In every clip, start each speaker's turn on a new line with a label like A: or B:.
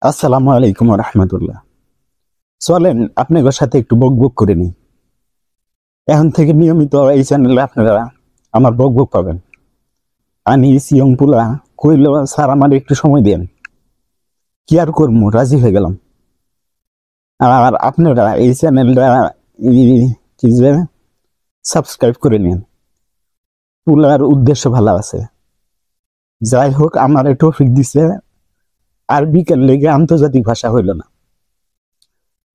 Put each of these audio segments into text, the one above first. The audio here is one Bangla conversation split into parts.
A: আসসালামু আলাইকুম রহমতুল্লাহ। চলেন আপনাদের সাথে একটু বক বক করে নিই। এখন থেকে নিয়মিত এই চ্যানেলে আপনারা আমার বক বক পাবেন। আনিস ইয়ংপুলা কইল, স্যার আমার একটু সময় দেন, কি আর করবো, রাজি হয়ে গেলাম। আর আপনারা এই চ্যানেলটা কি যে সাবস্ক্রাইব করে নিন। পুলার উদ্দেশ্য ভালো আছে। যাই হোক, আমার টপিক দিছে আরবিকের লেগে আন্তর্জাতিক ভাষা হইল না।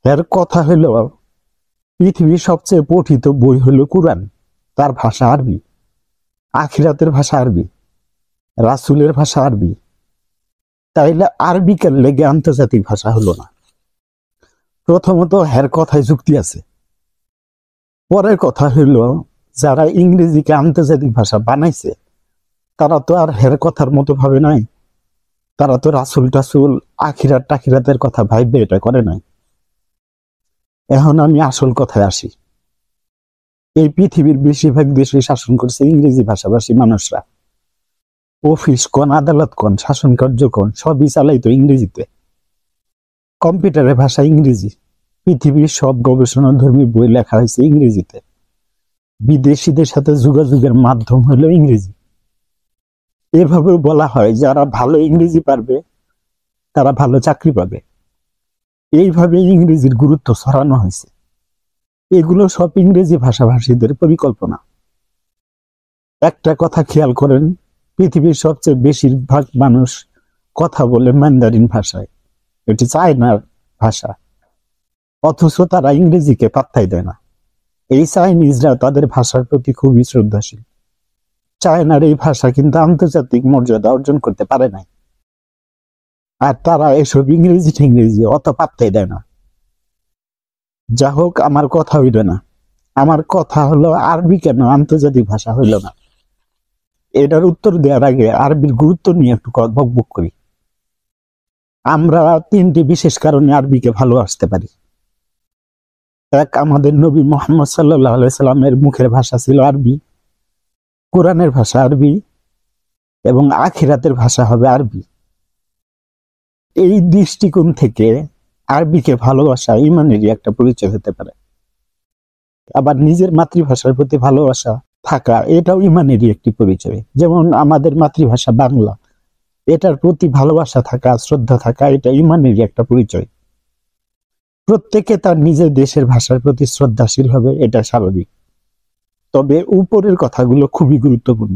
A: এর কথা হইল, পৃথিবীর সবচেয়ে পঠিত বই হলো কুরআন, তার ভাষা আরবি। আখিরাতের ভাষা আরবি, রাসূলের ভাষা আরবি। তাইলে আরবিকের লেগে আন্তর্জাতিক ভাষা হলো না। প্রথমত হের কথায় যুক্তি আছে। পরের কথা হইল, যারা ইংরেজিকে আন্তর্জাতিক ভাষা বানাইছে তারা তো আর হের কথার মতো ভাবে নাই। তারা তো রাসূল টাসুল আখিরাত টাখিরাতের কথা ভাইবে এটা করে নাই। এখন আমি আসল কথায় আসি। এই পৃথিবীর বেশিরভাগ দেশে শাসন করছে ইংরেজি ভাষাভাষী মানুষরা। অফিস কোন, আদালত কোন, শাসন কার্য কোন, সবই চালাইতো ইংরেজিতে। কম্পিউটারের ভাষা ইংরেজি। পৃথিবীর সব গবেষণা ধর্মী বই লেখা হয়েছে ইংরেজিতে। বিদেশিদের সাথে যোগাযোগের মাধ্যম হলো ইংরেজি। এভাবে বলা হয় যারা ভালো ইংরেজি পারবে তারা ভালো চাকরি পাবে। এইভাবে ইংরেজির গুরুত্ব ছড়ানো হয়েছে। এগুলো সব ইংরেজি ভাষাভাষীদের পরিকল্পনা। একটা কথা খেয়াল করেন, পৃথিবীর সবচেয়ে বেশিরভাগ মানুষ কথা বলে ম্যান্ডারিন ভাষায়, এটি চায়নার ভাষা, অথচ তারা ইংরেজিকে পাত্তাই দেয় না। এই চাইনিজরা তাদের ভাষার প্রতি খুবই শ্রদ্ধাশীল। চায়নার এই ভাষা কিন্তু আন্তর্জাতিক মর্যাদা অর্জন করতে পারে নাই, আর তারা এসব ইংরেজি অত পাত্তাই দেয় না। যা হোক, আমার কথা হইল না। আমার কথা হলো আরবি কেন আন্তর্জাতিক ভাষা হইল না। এটার উত্তর দেওয়ার আগে আরবির গুরুত্ব নিয়ে একটু বকবক করি। আমরা তিনটি বিশেষ কারণে আরবিকে ভালোবাসতে পারি। এক, আমাদের নবী মুহাম্মদ সাল্লাল্লাহু আলাইহি সাল্লামের মুখের ভাষা ছিল আরবি, কোরআনের ভাষা আরবি, এবং আখিরাতের ভাষা হবে আরবি। এই দৃষ্টিকোণ থেকে আরবিকে ভালোবাসা ইমানেরই একটা পরিচয় হতে পারে। আবার নিজের মাতৃভাষার প্রতি ভালোবাসা থাকা, এটাও ইমানেরই একটি পরিচয়। যেমন আমাদের মাতৃভাষা বাংলা, এটার প্রতি ভালোবাসা থাকা, শ্রদ্ধা থাকা, এটা ইমানেরই একটা পরিচয়। প্রত্যেকে তার নিজের দেশের ভাষার প্রতি শ্রদ্ধাশীল হবে, এটা স্বাভাবিক। তবে উপরের কথাগুলো খুবই গুরুত্বপূর্ণ।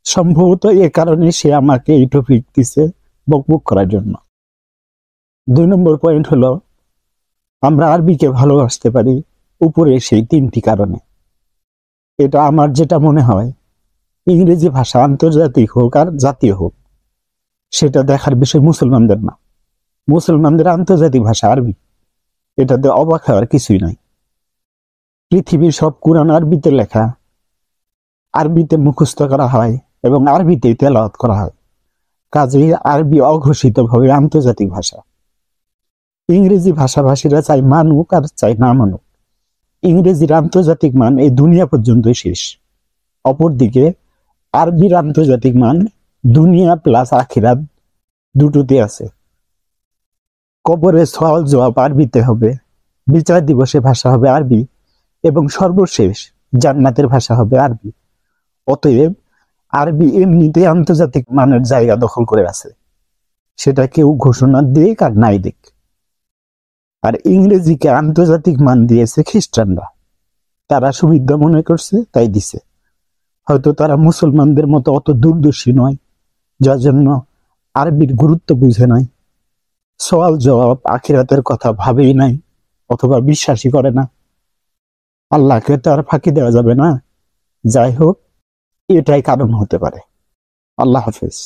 A: সম্ভবত এ কারণে সে আমাকে এই টপিক দিছে বকবক করার জন্য। 2 নম্বর পয়েন্ট হলো, আমরা আরবিকে ভালোবাসতে পারি উপরে সেই 3টি কারণে। এটা আমার যেটা মনে হয়, ইংরেজি ভাষা আন্তর্জাতিক হোক আর জাতীয় হোক, সেটা দেখার বিষয় মুসলমানদের না। মুসলমানদের আন্তর্জাতিক ভাষা আরবি, এটাতে অবাক হওয়ার কিছুই নাই। পৃথিবীর সব কুরআন আরবিতে লেখা, আরবিতে মুখস্থ করা হয় এবং আরবিতেই তেলাওয়াত করা হয়। কাজেই আরবি অঘোষিতভাবে আন্তর্জাতিক ভাষা। ইংরেজি ভাষাভাষীরা চাই মানুক আর চাই না মানুক, ইংরেজির আন্তর্জাতিক মান এই দুনিয়া পর্যন্তই শেষ। অপরদিকে আরবির আন্তর্জাতিক মান দুনিয়া প্লাস আখিরাত দুটোতে আছে। কবরে সওয়াল জবাব আরবিতে হবে, বিচার দিবসে ভাষা হবে আরবি, এবং সর্বশেষ জান্নাতের ভাষা হবে আরবি। অতএব আরবি এমনিতে আন্তর্জাতিক মানের জায়গা দখল করে আছে, সেটা কেউ ঘোষণা দিক আর নাই দিক। আর ইংরেজিকে আন্তর্জাতিক মান দিয়েছে খ্রিস্টানরা। তারা সুবিধা মনে করছে তাই দিছে। হয়তো তারা মুসলমানদের মতো অত দূরদর্শী নয়, যার জন্য আরবির গুরুত্ব বুঝে নাই, সওয়াল জবাব আখিরাতের কথা ভাবেই নাই, অথবা বিশ্বাসই করে না। আল্লাহকে তো আর ফাঁকি দেওয়া যাবে না। যাই হোক, এটাই কারণ হতে পারে। আল্লাহ হাফেজ।